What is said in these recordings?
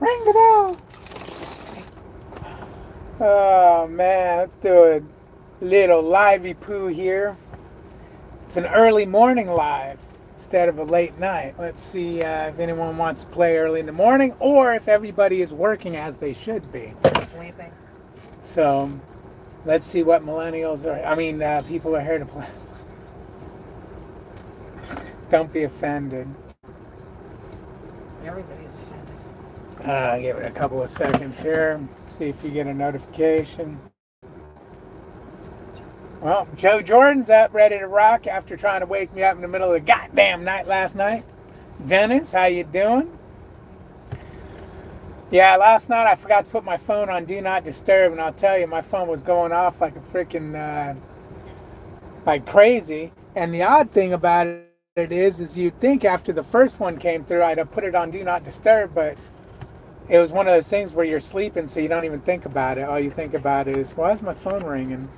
Ring the bell. Oh man, let's do a little livey poo here. It's an early morning live instead of a late night. Let's see if anyone wants to play early in the morning or if everybody is working as they should be. Sleeping. So let's see what millennials are. People are here to play. Don't be offended. Everybody's offended. Give it a couple of seconds here. See if you get a notification. Well, Joe Jordan's up ready to rock after trying to wake me up in the middle of the goddamn night last night. Dennis, how you doing? Yeah, last night I forgot to put my phone on Do Not Disturb, and I'll tell you, my phone was going off like a freaking, like crazy. And the odd thing about it is you'd think after the first one came through, I'd have put it on Do Not Disturb, but it was one of those things where you're sleeping, so you don't even think about it. All you think about is, why is my phone ringing?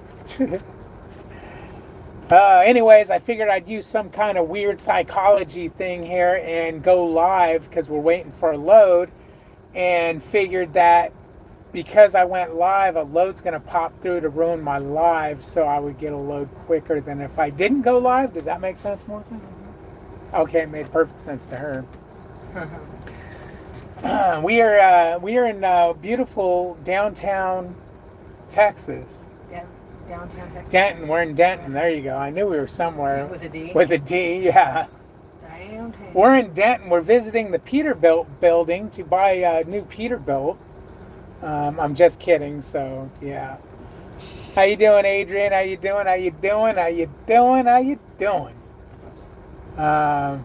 Anyways, I figured I'd use some kind of weird psychology thing here and go live because we're waiting for a load, and figured that because I went live, a load's going to pop through to ruin my live, so I would get a load quicker than if I didn't go live. Does that make sense, Melissa? Okay, it made perfect sense to her. We are in beautiful downtown Texas. Downtown Texas. Denton. We're in Denton. There you go. I knew we were somewhere. With a D? With a D, yeah. Downtown. We're in Denton. We're visiting the Peterbilt building to buy a new Peterbilt. I'm just kidding. So yeah. How you doing, Adrian? How you doing? How you doing? How you doing? How you doing? Damn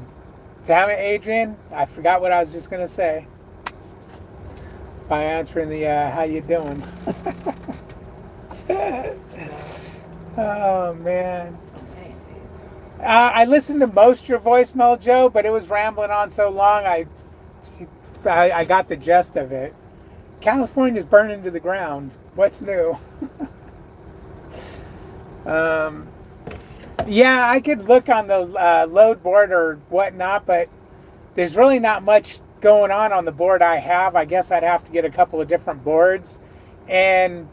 it, Adrian! I forgot what I was just gonna say by answering the how you doing. Oh man. I listened to most of your voicemail, Joe, but it was rambling on so long. I got the gist of it. California's burning to the ground. What's new? Yeah, I could look on the load board or whatnot, but there's really not much going on the board I have. I guess I'd have to get a couple of different boards, and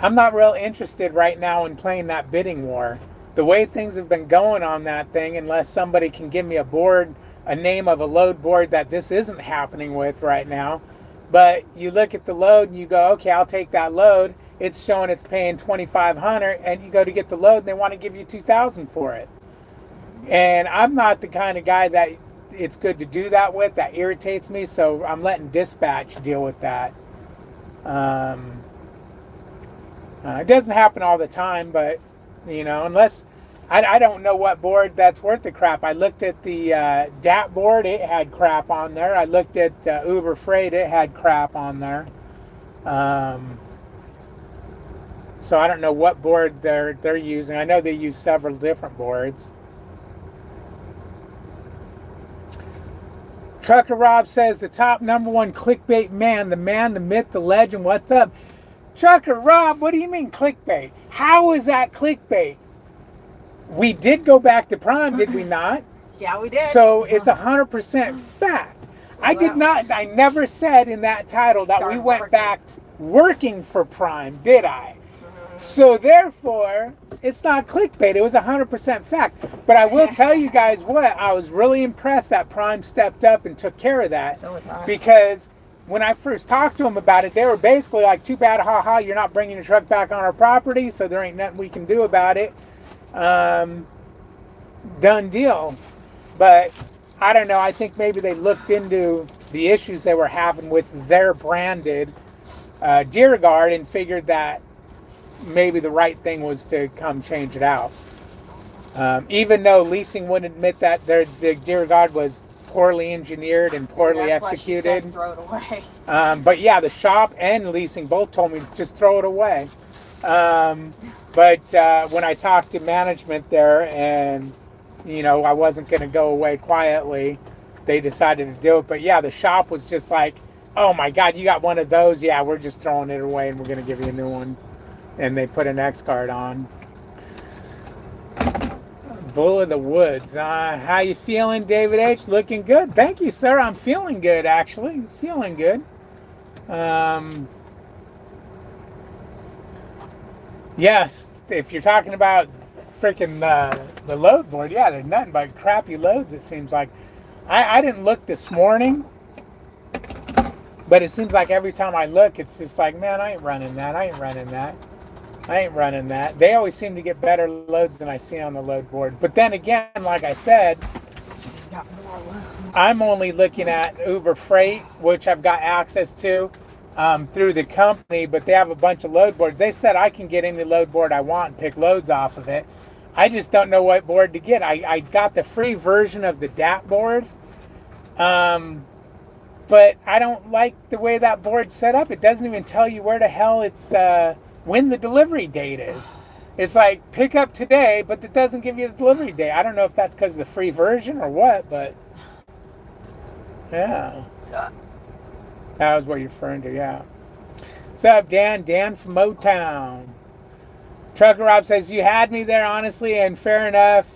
I'm not real interested right now in playing that bidding war. The way things have been going on that thing, unless somebody can give me a name of a load board that this isn't happening with right now. But you look at the load and you go, okay, I'll take that load. It's showing it's paying $2,500, and you go to get the load and they want to give you $2,000 for it. And I'm not the kind of guy that it's good to do that with. That irritates me, so I'm letting dispatch deal with that. It doesn't happen all the time, but unless I don't know what board that's worth the crap. I looked at the DAT board; it had crap on there. I looked at Uber Freight; it had crap on there. So I don't know what board they're using. I know they use several different boards. Trucker Rob says the top #1 clickbait man, the myth, the legend. What's up? Trucker Rob, what do you mean clickbait? How is that clickbait? We did go back to Prime, did we not? Yeah, we did. So it's 100% fact. I never said in that title that we went back working for Prime, did I? So therefore, it's not clickbait. It was 100% fact. But I will tell you guys what, I was really impressed that Prime stepped up and took care of that. So was I. Because when I first talked to them about it, they were basically like, too bad, haha, you're not bringing your truck back on our property, so there ain't nothing we can do about it. Done deal. But I don't know, I think maybe they looked into the issues they were having with their branded Deer Guard and figured that maybe the right thing was to come change it out. Even though leasing wouldn't admit that the Deer Guard was poorly engineered and poorly executed. Why she said throw it away. But yeah, the shop and leasing both told me just throw it away. But when I talked to management there, and I wasn't going to go away quietly, they decided to do it. But yeah, the shop was just like, oh my God, you got one of those? Yeah, we're just throwing it away and we're going to give you a new one. And they put an X card on. Bull of the Woods. How you feeling, David H? Looking good. Thank you, sir. I'm feeling good, actually. Feeling good. Yes, if you're talking about freaking the load board, yeah, there's nothing but crappy loads, it seems like. I didn't look this morning, but it seems like every time I look, it's just like, man, I ain't running that. I ain't running that. I ain't running that. They always seem to get better loads than I see on the load board. But then again, like I said, I'm only looking at Uber Freight, which I've got access to through the company, but they have a bunch of load boards. They said I can get any load board I want and pick loads off of it. I just don't know what board to get. I got the free version of the DAP board, but I don't like the way that board's set up. It doesn't even tell you where the hell it's when the delivery date is. It's like pick up today, but it doesn't give you the delivery date. I don't know if that's because of the free version or what, but yeah. That was what you're referring to, yeah. What's up, Dan? Dan from Motown. Trucker Rob says, you had me there, honestly, and fair enough.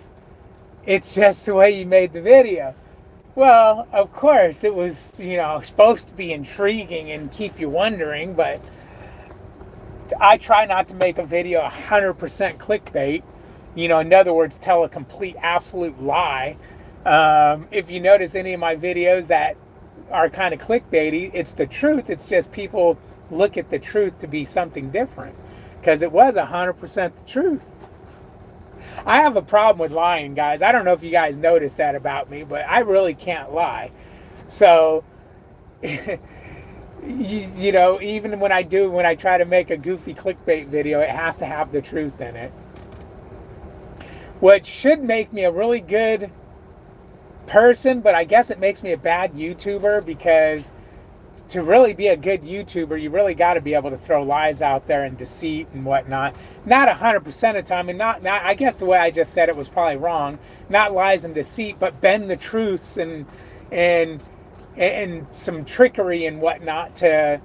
It's just the way you made the video. Well, of course, it was, supposed to be intriguing and keep you wondering, but I try not to make a video 100% clickbait. In other words, tell a complete, absolute lie. If you notice any of my videos that are kind of clickbaity, it's the truth. It's just people look at the truth to be something different, because it was 100% the truth. I have a problem with lying, guys. I don't know if you guys noticed that about me, but I really can't lie. So even when I try to make a goofy clickbait video, it has to have the truth in it, which should make me a really good person, but I guess it makes me a bad YouTuber, because to really be a good YouTuber, you really got to be able to throw lies out there and deceit and whatnot. Not 100% of the time, and not I guess the way I just said it was probably wrong. Not lies and deceit, but bend the truths and some trickery and whatnot to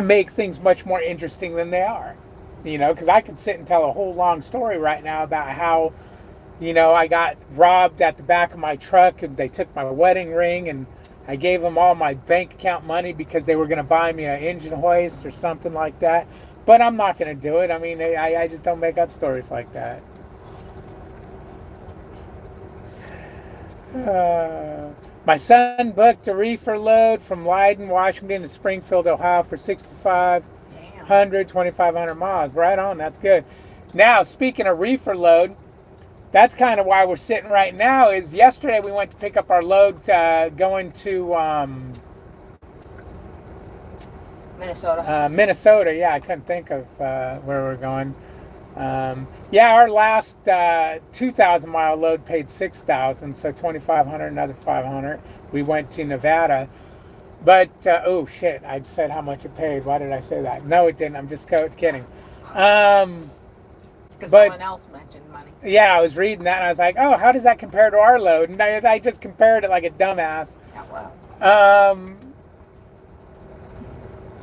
make things much more interesting than they are. Because I could sit and tell a whole long story right now about how I got robbed at the back of my truck, and they took my wedding ring, and I gave them all my bank account money because they were going to buy me an engine hoist or something like that. But I'm not going to do it. I mean, I just don't make up stories like that. My son booked a reefer load from Leiden, Washington to Springfield, Ohio for 2,500 miles. Right on. That's good. Now, speaking of reefer load, that's kind of why we're sitting right now. Is yesterday we went to pick up our load going to Minnesota. Minnesota. Yeah, I couldn't think of where we're going. Our last 2,000 mile load paid 6,000, so 2,500, another 500. We went to Nevada, but oh shit! I said how much it paid. Why did I say that? No, it didn't. I'm just kidding. Because someone else mentioned money. Yeah, I was reading that and I was like, oh, how does that compare to our load? And I just compared it like a dumbass. Yeah,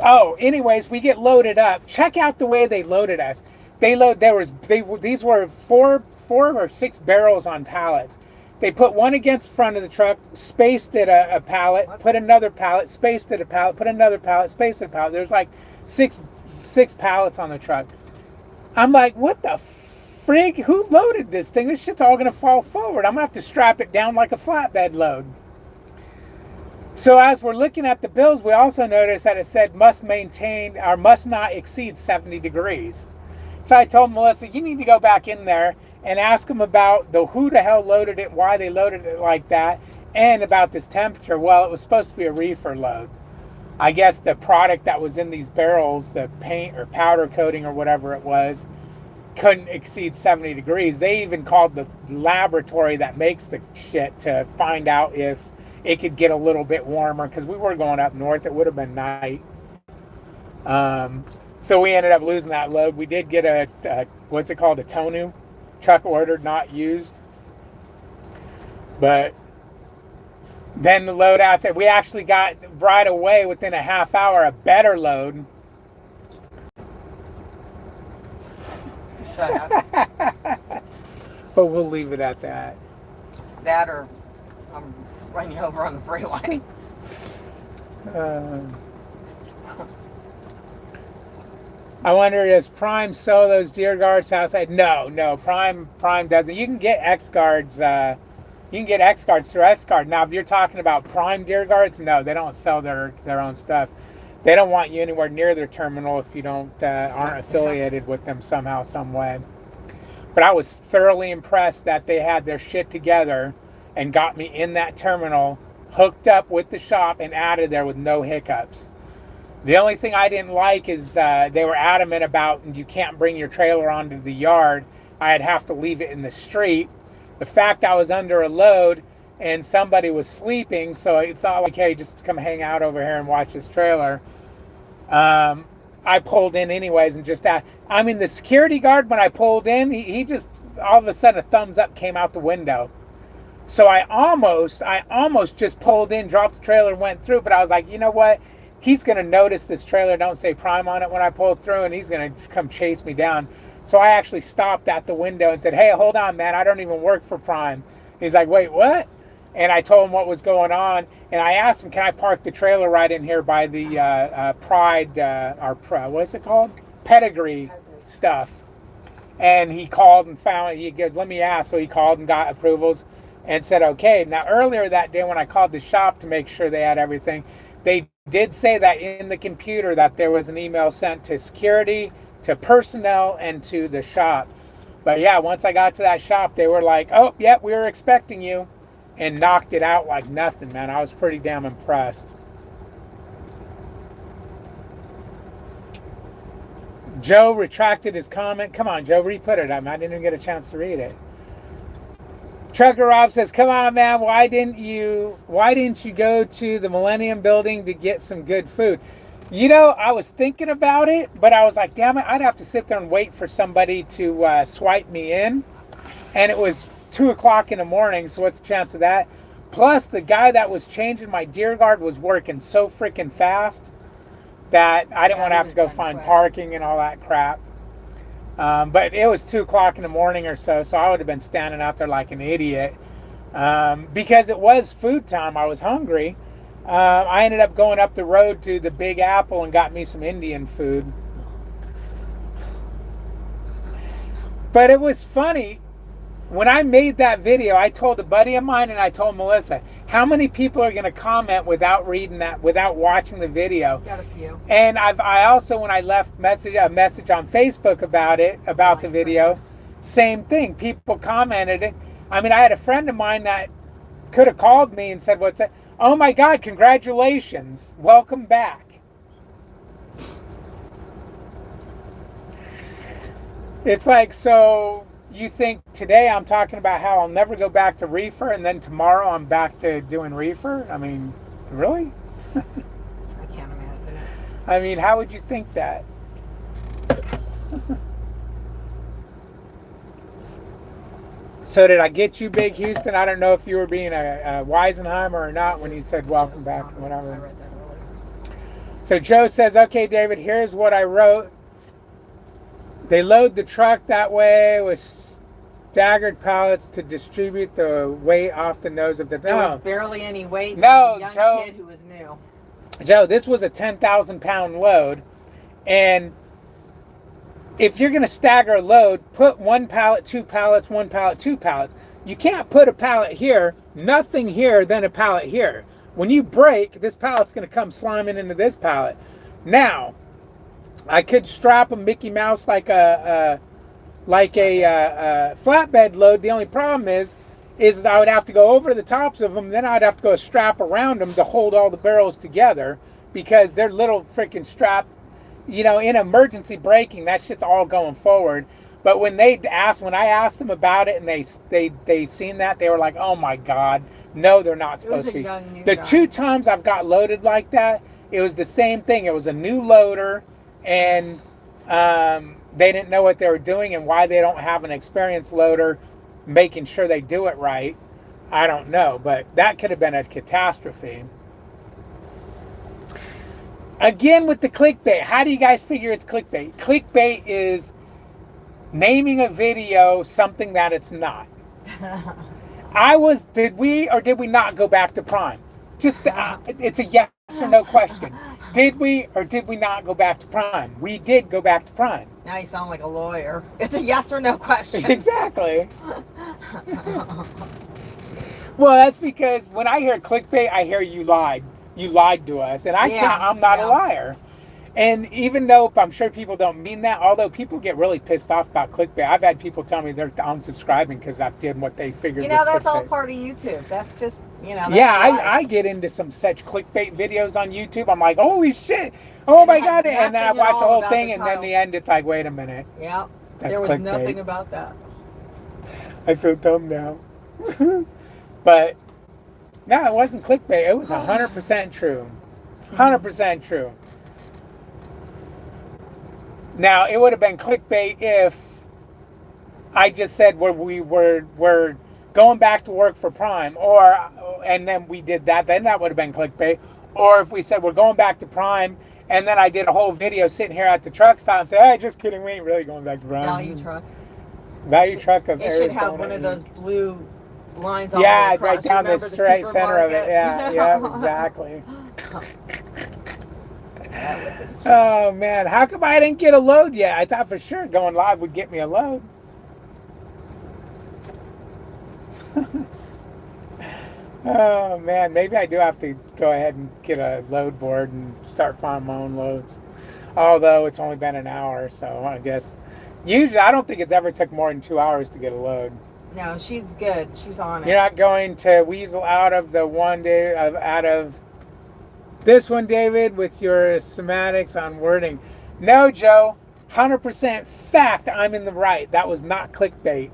wow. Anyways, we get loaded up. Check out the way they loaded us. These were four or six barrels on pallets. They put one against the front of the truck, spaced it a pallet, put another pallet, spaced it a pallet, put another pallet, spaced it a pallet. There's like six pallets on the truck. I'm like, what the frig? Who loaded this thing? This shit's all going to fall forward. I'm going to have to strap it down like a flatbed load. So as we're looking at the bills, we also noticed that it said must maintain or must not exceed 70 degrees. So I told Melissa, you need to go back in there and ask them about who the hell loaded it, why they loaded it like that, and about this temperature. Well, it was supposed to be a reefer load. I guess the product that was in these barrels, the paint or powder coating or whatever it was, couldn't exceed 70 degrees. They even called the laboratory that makes the shit to find out if it could get a little bit warmer, because we were going up north. It would have been night. So we ended up losing that load. We did get a what's it called, a Tonu, truck ordered, not used. But then the load out there, we actually got right away within a half hour a better load. Shut up. But we'll leave it at that. That or I'm running you over on the freeway. I wonder, does Prime sell those deer guards outside? No, Prime doesn't. You can get X guards. You can get X guards through X guard. Now, if you're talking about Prime deer guards, no, they don't sell their own stuff. They don't want you anywhere near their terminal if you aren't affiliated with them somehow, some way. But I was thoroughly impressed that they had their shit together and got me in that terminal, hooked up with the shop, and out of there with no hiccups. The only thing I didn't like is they were adamant about you can't bring your trailer onto the yard. I'd have to leave it in the street. The fact I was under a load and somebody was sleeping, so it's not like, hey, just come hang out over here and watch this trailer. I pulled in anyways and just I mean, the security guard, when I pulled in, he just, all of a sudden, a thumbs up came out the window. So I almost just pulled in, dropped the trailer, and went through, but I was like, you know what? He's going to notice this trailer don't say Prime on it when I pull through, and he's going to come chase me down. So I actually stopped at the window and said, hey, hold on, man, I don't even work for Prime. He's like, wait, what? And I told him what was going on, and I asked him, can I park the trailer right in here by the what's it called? Pedigree stuff. And he called and found, he goes, let me ask. So he called and got approvals and said, okay. Now, earlier that day when I called the shop to make sure they had everything, they did say that in the computer that there was an email sent to security, to personnel, and to the shop. But yeah, once I got to that shop, they were like, oh, yep, we were expecting you, and knocked it out like nothing, man. I was pretty damn impressed. Joe retracted his comment. Come on, Joe, re-put it. I didn't even get a chance to read it. Trucker Rob says, come on, man, why didn't you go to the Millennium Building to get some good food? You know, I was thinking about it, but I was like, damn it, I'd have to sit there and wait for somebody to swipe me in. And it was 2 o'clock in the morning, so what's the chance of that? Plus, the guy that was changing my deer guard was working so freaking fast that I didn't want to have to go find parking and all that crap. But it was 2 o'clock in the morning or so I would have been standing out there like an idiot. Because it was food time, I was hungry. I ended up going up the road to the Big Apple and got me some Indian food. But it was funny. When I made that video, I told a buddy of mine and I told Melissa, how many people are going to comment without reading that, without watching the video? Got a few. And I also, when I left a message on Facebook about the video, same thing. People commented it. I mean, I had a friend of mine that could have called me and said, what's that? Oh my God, congratulations. Welcome back. It's like, so you think today I'm talking about how I'll never go back to reefer, and then tomorrow I'm back to doing reefer? I mean, really? I can't imagine it. I mean, how would you think that? So did I get you, Big Houston? I don't know if you were being a Weisenheimer or not when you said welcome back or whatever. I read that earlier. So Joe says, okay, David, here's what I wrote. They load the truck that way with staggered pallets to distribute the weight off the nose of the... There was barely any weight. No, there was a young Joe, kid who was new. Joe, this was a 10,000 pound load. And if you're going to stagger a load, put 1 pallet, 2 pallets, 1 pallet, 2 pallets. You can't put a pallet here, nothing here, then a pallet here. When you break, this pallet's going to come slamming into this pallet. Now, I could strap a Mickey Mouse like a flatbed load. The only problem is I would have to go over the tops of them. Then I'd have to go strap around them to hold all the barrels together because they're little freaking strap. You know, in emergency braking, that shit's all going forward. But when I asked them about it, and they seen that, they were like, "Oh my God, no, they're not supposed to be." The 2 times I've got loaded like that, it was the same thing. It was a new loader, and they didn't know what they were doing and why they don't have an experienced loader making sure they do it right. I don't know, but that could have been a catastrophe. Again with the clickbait, how do you guys figure it's clickbait? Clickbait is naming a video something that it's not. Did we or did we not go back to Prime? Just, it's a yes or no question. Did we or did we not go back to Prime? We did go back to Prime. Now you sound like a lawyer. It's a yes or no question. Exactly. Well, that's because when I hear clickbait, I hear you lied. You lied to us, and I'm not a liar. And even though I'm sure people don't mean that, although people get really pissed off about clickbait, I've had people tell me they're unsubscribing because I did what they figured. You know, that's all part of YouTube. That's just, I get into some such clickbait videos on YouTube. I'm like, holy shit, oh my god, and then I watch the whole thing, and then in the end, it's like, wait a minute. Yeah, there was nothing about that. I feel dumb now. But no, it wasn't clickbait. It was 100% true. 100% true. Now, it would have been clickbait if I just said we're going back to work for Prime, and then we did that. Then that would have been clickbait. Or if we said we're going back to Prime, and then I did a whole video sitting here at the truck stop and say, hey, just kidding, we ain't really going back to Prime. Value truck of Arizona. It should have one of those blue lines all across. right down the straight center of it. Yeah, exactly. Oh man, how come I didn't get a load yet? I thought for sure going live would get me a load. Oh man, maybe I do have to go ahead and get a load board and start finding my own loads. Although it's only been an hour, so I guess usually I don't think it's ever took more than 2 hours to get a load. No, she's good. She's on it. You're not going to weasel out of the one day out of this one, David, with your semantics on wording. No, Joe, 100% fact I'm in the right. That was not clickbait.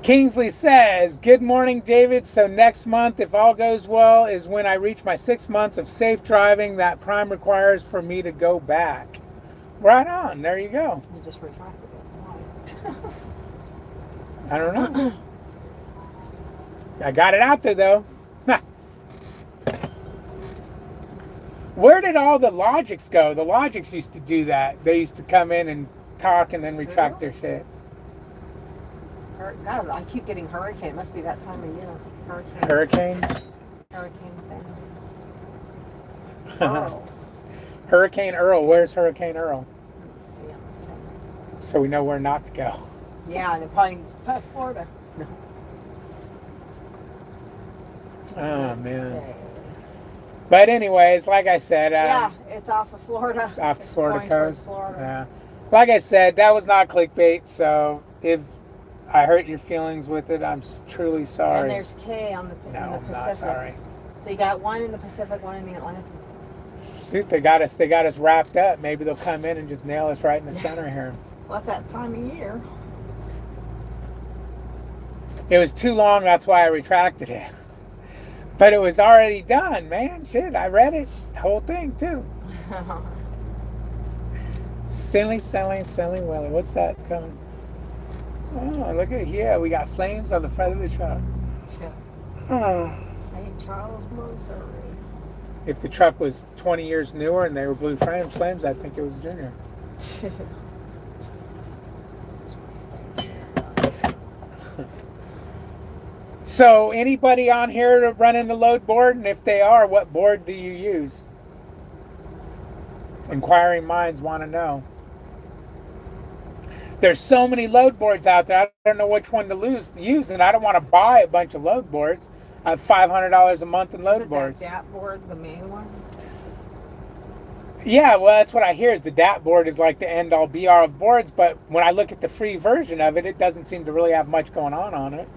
Kingsley says, good morning, David. So next month, if all goes well, is when I reach my 6 months of safe driving that Prime requires for me to go back. Right on. There you go. You just retracted it. I don't know. I got it out there, though. Where did all the Logics go? The Logics used to do that. They used to come in and talk and then retract their shit. God, I keep getting hurricane. It must be that time of year. Hurricane? Hurricane things. Earl. Hurricane Earl. Where's Hurricane Earl? Let me see. So we know where not to go. Yeah, and they're probably Florida. No. Oh, man. But anyways, like I said... yeah, it's off of Florida. Off the Florida coast? Florida. Yeah. Like I said, that was not clickbait, so if I hurt your feelings with it, I'm truly sorry. And there's K on the Pacific. I'm not sorry. So you got one in the Pacific, one in the Atlantic. Shoot, they got us wrapped up. Maybe they'll come in and just nail us right in the center here. Well, it's that time of year. It was too long, that's why I retracted it. But it was already done, man. Shit, I read it. The whole thing, too. Silly Willy. What's that coming? Oh, look at here. We got flames on the front of the truck. Oh. St. Charles, Missouri. If the truck was 20 years newer and they were blue flames, I think it was Junior. So, anybody on here running the load board? And if they are, what board do you use? Inquiring minds want to know. There's so many load boards out there, I don't know which one to use, and I don't want to buy a bunch of load boards. I have $500 a month in load boards. Is it that DAP board, the main one? Yeah, well, that's what I hear is the DAP board is like the end-all be-all of boards, but when I look at the free version of it, it doesn't seem to really have much going on it.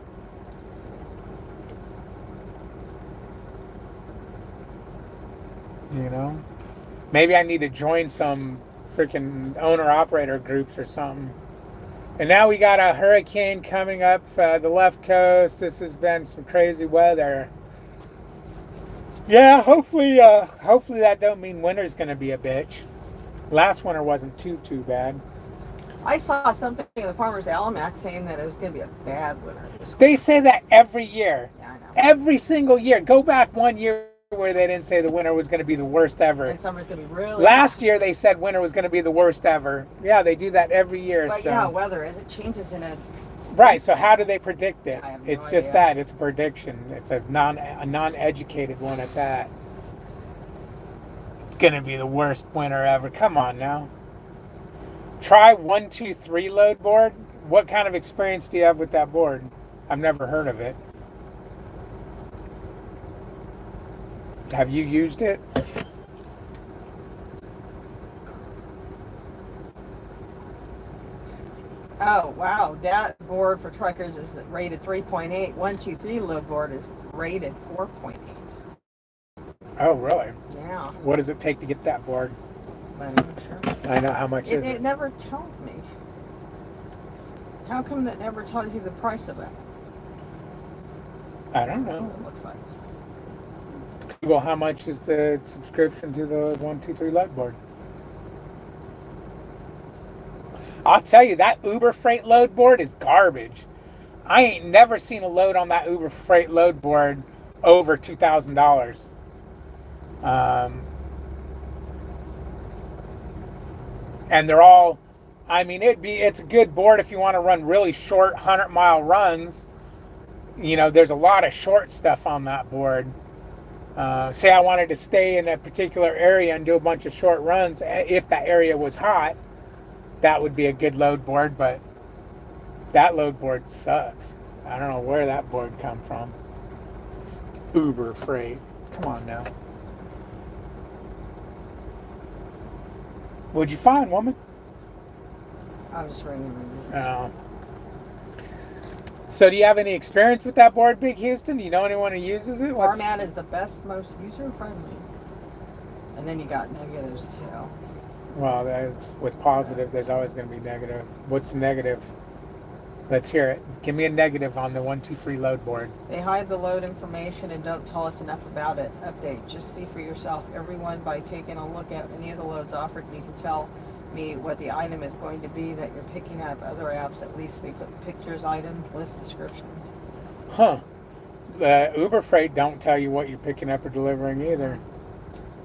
You know? Maybe I need to join some freaking owner-operator groups or something. And now we got a hurricane coming up the left coast. This has been some crazy weather. Yeah, hopefully that don't mean winter's going to be a bitch. Last winter wasn't too bad. I saw something in the Farmer's Almanac saying that it was going to be a bad winter. They say that every year. Yeah, I know. Every single year. Go back 1 year where they didn't say the winter was going to be the worst ever. And summer's going to be really Last year they said winter was going to be the worst ever. Yeah, they do that every year. But you know how weather is. It changes in a... Right, so how do they predict it? I have no It's idea. just that. It's a prediction. It's a non-educated one at that. It's going to be the worst winter ever. Come on now. Try 123 load board. What kind of experience do you have with that board? I've never heard of it. Have you used it? Oh, wow. That board for truckers is rated 3.8. 123 load board is rated 4.8. Oh, really? Yeah. What does it take to get that board? I'm not sure. I know how much is it. It never tells me. How come that never tells you the price of it? I don't That's know. what it looks like. Google how much is the subscription to the 123 load board. I'll tell you, that Uber Freight load board is garbage. I ain't never seen a load on that Uber Freight load board over $2,000. And they're all, I mean, it's a good board if you want to run really short 100-mile runs. You know, there's a lot of short stuff on that board. Say I wanted to stay in a particular area and do a bunch of short runs, if that area was hot, that would be a good load board, but that load board sucks. I don't know where that board come from. Uber Freight. Come on now. What'd you find, woman? I was ringing. Oh. So do you have any experience with that board, Big Houston? Do you know anyone who uses it? Format is the best, most user-friendly. And then you got negatives, too. Well, with positive, there's always going to be negative. What's the negative? Let's hear it. Give me a negative on the 123 load board. They hide the load information and don't tell us enough about it. Update. Just see for yourself, everyone, by taking a look at any of the loads offered, and you can tell me what the item is going to be that you're picking up. Other apps, at least they put pictures, items, list descriptions. Huh. The Uber Freight don't tell you what you're picking up or delivering either.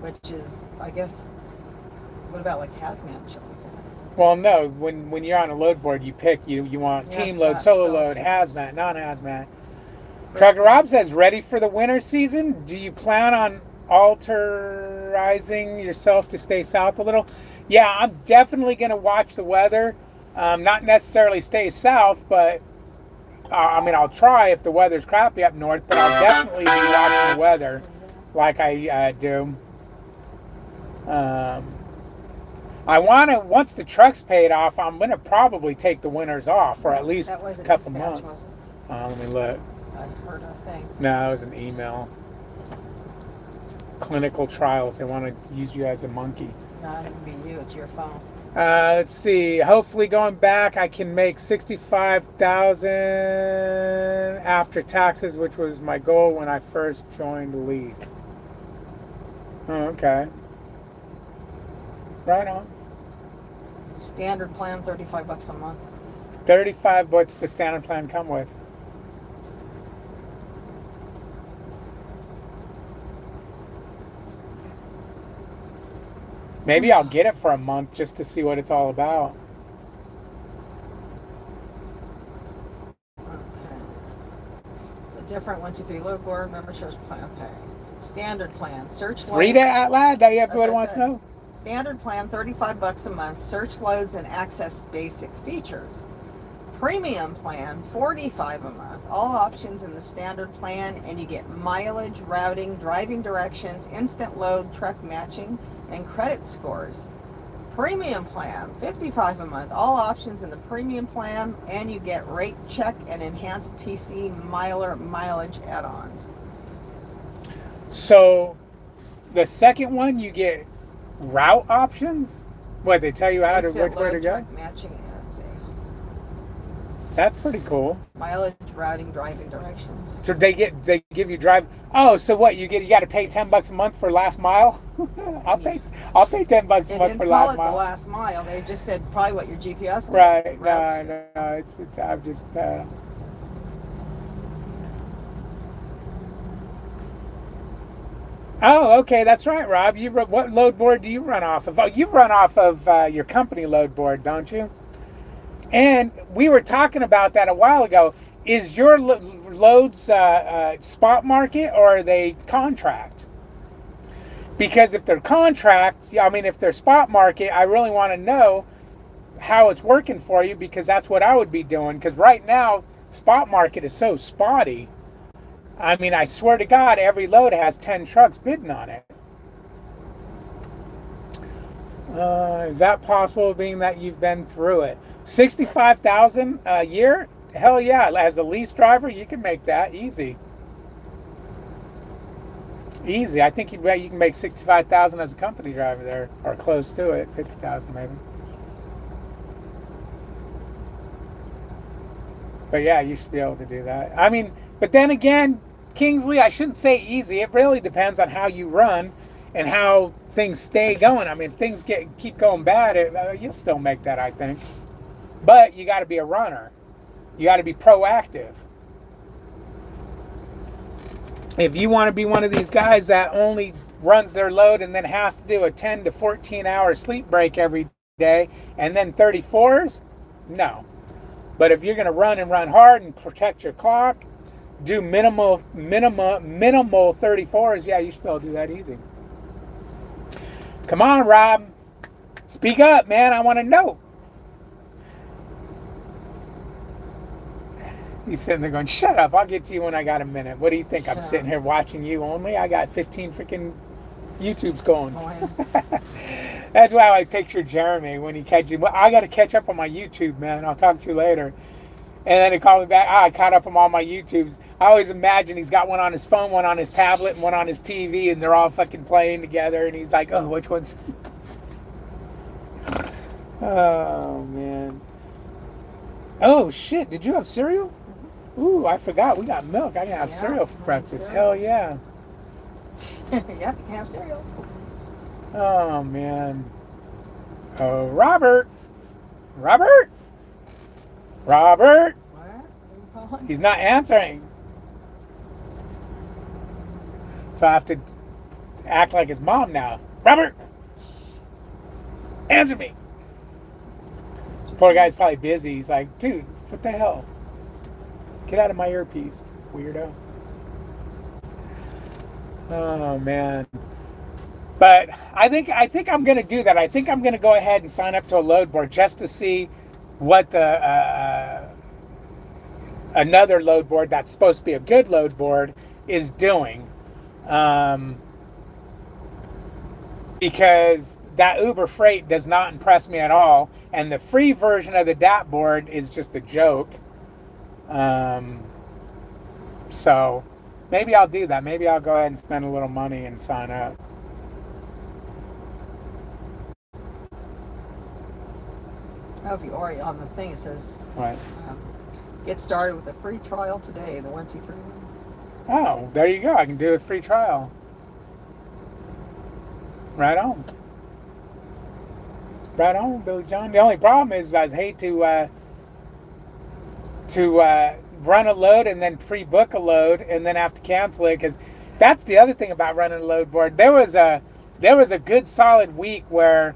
Which is, I guess, what about like hazmat shit like that? Well, no. When you're on a load board, you pick you want team load, solo load, hazmat, non-hazmat. Trucker Rob says, ready for the winter season? Do you plan on alterizing yourself to stay south a little? Yeah, I'm definitely going to watch the weather. Not necessarily stay south, but I mean, I'll try if the weather's crappy up north, but I'll definitely be watching the weather like I do. I want to, once the truck's paid off, I'm going to probably take the winters off for at least a couple months. Let me look. I heard a thing. No, it was an email. Clinical trials. They want to use you as a monkey. No, it would be you. It's your phone. Let's see. Hopefully, going back, I can make $65,000 after taxes, which was my goal when I first joined the lease. Oh, okay. Right on. Standard plan, $35 a month. 35. What's the standard plan come with? Maybe I'll get it for a month just to see what it's all about. Okay. The different 123 load board memberships plan. Okay. Standard plan. Search loads. Read it out loud. That everybody wants to know. Standard plan, $35 a month. Search loads and access basic features. Premium plan, $45 a month. All options in the standard plan, and you get mileage, routing, driving directions, instant load, truck matching, and credit scores. Premium plan, $55 a month. All options in the premium plan, and you get rate check and enhanced PC mileage add-ons. So, the second one, you get route options. What, they tell you how to which way to go? Truck matching. Let's see. That's pretty cool. Mileage, routing, driving directions. So they give you drive. Oh, so what you got to pay $10 a month for last mile? I'll pay $10 a month for last mile. The last mile. They just said probably what your GPS. Right. No. It's I've just. Oh, okay, that's right, Rob. What load board do you run off of? Oh, you run off of your company load board, don't you? And we were talking about that a while ago. Is your loads spot market or are they contract? Because if they're contract, I mean, if they're spot market, I really want to know how it's working for you, because that's what I would be doing. Because right now, spot market is so spotty. I mean, I swear to God, every load has 10 trucks bidding on it. Is that possible, being that you've been through it? 65,000 a year? Hell yeah! As a lease driver, you can make that easy. Easy. I think you can make 65,000 as a company driver there, or close to it. 50,000 maybe. But yeah, you should be able to do that. I mean, but then again, Kingsley, I shouldn't say easy. It really depends on how you run and how things stay going. I mean, if things keep going bad, you'll still make that, I think. But you got to be a runner. You got to be proactive. If you want to be one of these guys that only runs their load and then has to do a 10 to 14 hour sleep break every day and then 34s, no. But if you're going to run and run hard and protect your clock, do minimal 34s, yeah, you should be able to do that easy. Come on, Rob. Speak up, man. I want to know. He's sitting there going, shut up. I'll get to you when I got a minute. What do you think? I'm sitting here watching you only? I got 15 freaking YouTubes going. Oh, yeah. That's why I picture Jeremy when he catches. Well, I got to catch up on my YouTube, man. I'll talk to you later. And then he called me back. I caught up on all my YouTubes. I always imagine he's got one on his phone, one on his tablet, and one on his TV, and they're all fucking playing together. And he's like, oh, which one's... Oh, man. Oh, shit. Did you have cereal? Ooh, I forgot. We got milk. I can have cereal for breakfast. Cereal. Hell yeah. Yep, you can have cereal. Oh, man. Oh, Robert. Robert? Robert? What? He's not answering. So I have to act like his mom now. Robert! Answer me! Poor guy's probably busy. He's like, dude, what the hell? Get out of my earpiece, weirdo. Oh, man. But I think I'm going to do that. I think I'm going to go ahead and sign up to a load board just to see what the another load board that's supposed to be a good load board is doing. Because that Uber Freight does not impress me at all. And the free version of the DAP board is just a joke. So maybe I'll do that. Maybe I'll go ahead and spend a little money and sign up. Oh, if you already on the thing, it says, What? Get started with a free trial today. The 1, 2, 3. Oh, there you go. I can do a free trial. Right on. Right on, Billy John. The only problem is I hate to run a load and then pre-book a load and then have to cancel it, because that's the other thing about running a load board. There was a good solid week where,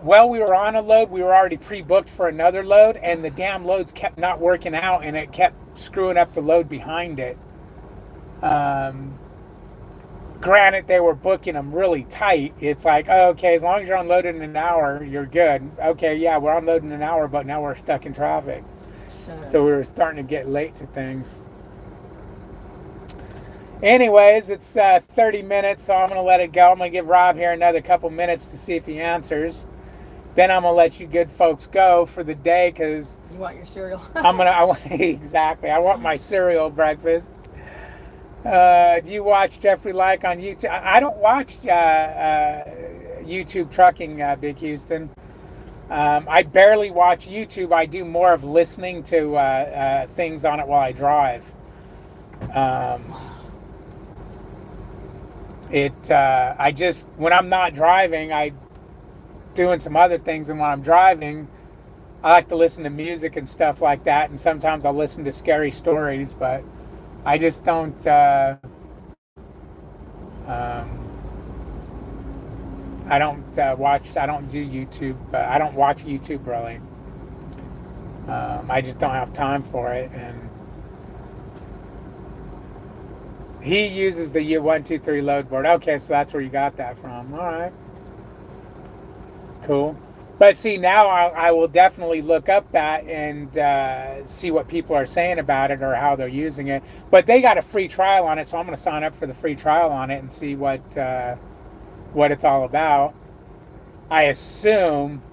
while we were on a load, we were already pre-booked for another load, and the damn loads kept not working out, and it kept screwing up the load behind it. Granted, they were booking them really tight. It's like, oh, okay, as long as you're unloaded in an hour, you're good. Okay, yeah, we're unloading in an hour, but now we're stuck in traffic. So we were starting to get late to things. Anyways, it's 30 minutes, so I'm going to let it go. I'm going to give Rob here another couple minutes to see if he answers. Then I'm going to let you good folks go for the day, because... You want your cereal? Exactly. I want my cereal breakfast. Do you watch Jeffrey Like on YouTube? I don't watch YouTube trucking, Big Houston. I barely watch YouTube. I do more of listening to things on it while I drive. I just, when I'm not driving, I doing some other things, and when I'm driving, I like to listen to music and stuff like that, and sometimes I'll listen to scary stories, but I just don't I don't watch. I don't do YouTube. I don't watch YouTube really. I just don't have time for it. And he uses the U123 load board. Okay, so that's where you got that from. All right, cool. But see, now I will definitely look up that and see what people are saying about it or how they're using it. But they got a free trial on it, so I'm going to sign up for the free trial on it and see what it's all about. I assume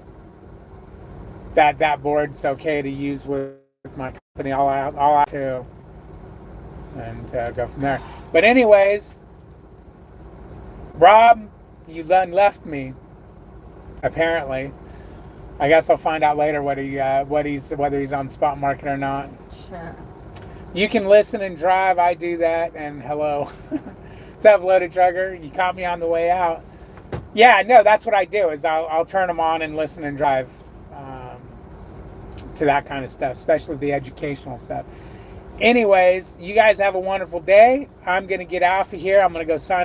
that board's okay to use with my company. I'll out too, and go from there. But anyways, Rob, you done left me. Apparently, I guess I'll find out later whether he's on the spot market or not. Sure. You can listen and drive. I do that. And hello, what's up, Loaded Drugger? You caught me on the way out. Yeah, no, that's what I do. Is I'll turn them on and listen and drive. To that kind of stuff, especially the educational stuff. Anyways, you guys have a wonderful day. I'm going to get off of here. I'm going to go sign up.